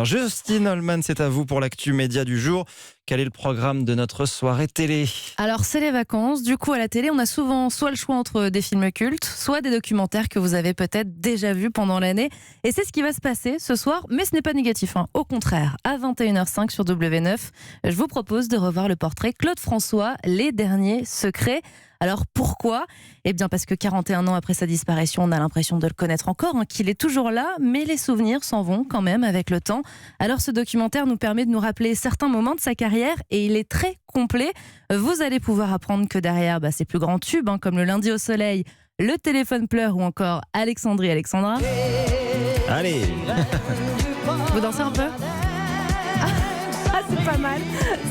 21h. Justine Holman, c'est à vous pour l'actu média du jour. Quel est le programme de notre soirée télé ? Alors, c'est les vacances. Du coup, à la télé, on a souvent soit le choix entre des films cultes, soit des documentaires que vous avez peut-être déjà vus pendant l'année. Et c'est ce qui va se passer ce soir, mais ce n'est pas négatif. Au contraire, à 21h05 sur W9, je vous propose de revoir le portrait Claude François, Les Derniers Secrets. Alors pourquoi ? Eh bien parce que 41 ans après sa disparition, on a l'impression de le connaître encore, qu'il est toujours là, mais les souvenirs s'en vont quand même avec le temps. Alors ce documentaire nous permet de nous rappeler certains moments de sa carrière et il est très complet. Vous allez pouvoir apprendre que derrière ses plus grands tubes, comme le Lundi au soleil, Le téléphone pleure ou encore Alexandrie Alexandra. Allez. Vous dansez un peu ?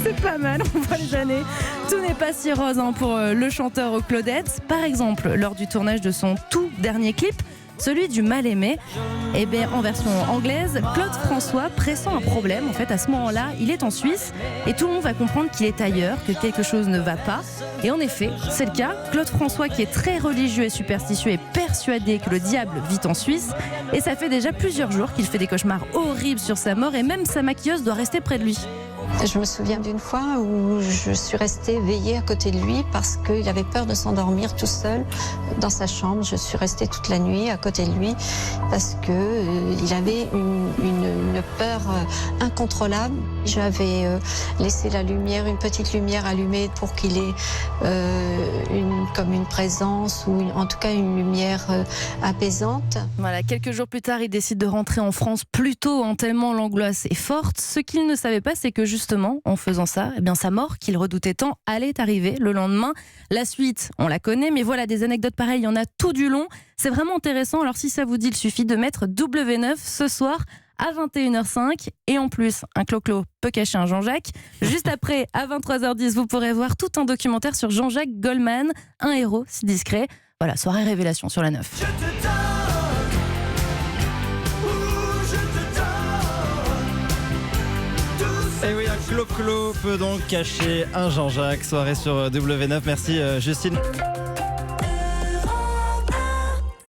C'est pas mal, on voit les années. Tout n'est pas si rose pour le chanteur aux Claudettes. Par exemple, lors du tournage de son tout dernier clip, celui du Mal-Aimé, en version anglaise, Claude François pressent un problème. En fait, à ce moment-là, il est en Suisse et tout le monde va comprendre qu'il est ailleurs, que quelque chose ne va pas. Et en effet, c'est le cas. Claude François, qui est très religieux et superstitieux, est persuadé que le diable vit en Suisse. Et ça fait déjà plusieurs jours qu'il fait des cauchemars horribles sur sa mort et même sa maquilleuse doit rester près de lui. Je me souviens d'une fois où je suis restée veillée à côté de lui parce qu'il avait peur de s'endormir tout seul dans sa chambre. Je suis restée toute la nuit à côté de lui parce qu'il avait une peur incontrôlable. J'avais laissé une petite lumière allumée pour qu'il ait comme une présence ou en tout cas une lumière apaisante. Voilà, quelques jours plus tard, il décide de rentrer en France plus tôt, tellement l'angoisse est forte. Ce qu'il ne savait pas, c'est que justement, en faisant ça, sa mort qu'il redoutait tant allait arriver le lendemain. La suite, on la connaît, mais voilà, des anecdotes pareilles, il y en a tout du long. C'est vraiment intéressant. Alors si ça vous dit, il suffit de mettre W9 ce soir à 21h05. Et en plus, un clo-clo peut cacher un Jean-Jacques. Juste après, à 23h10, vous pourrez voir tout un documentaire sur Jean-Jacques Goldman, un héros si discret. Voilà, soirée révélation sur la 9. Et oui, un clo-clo peut donc cacher un Jean-Jacques. Soirée sur W9. Merci Justine.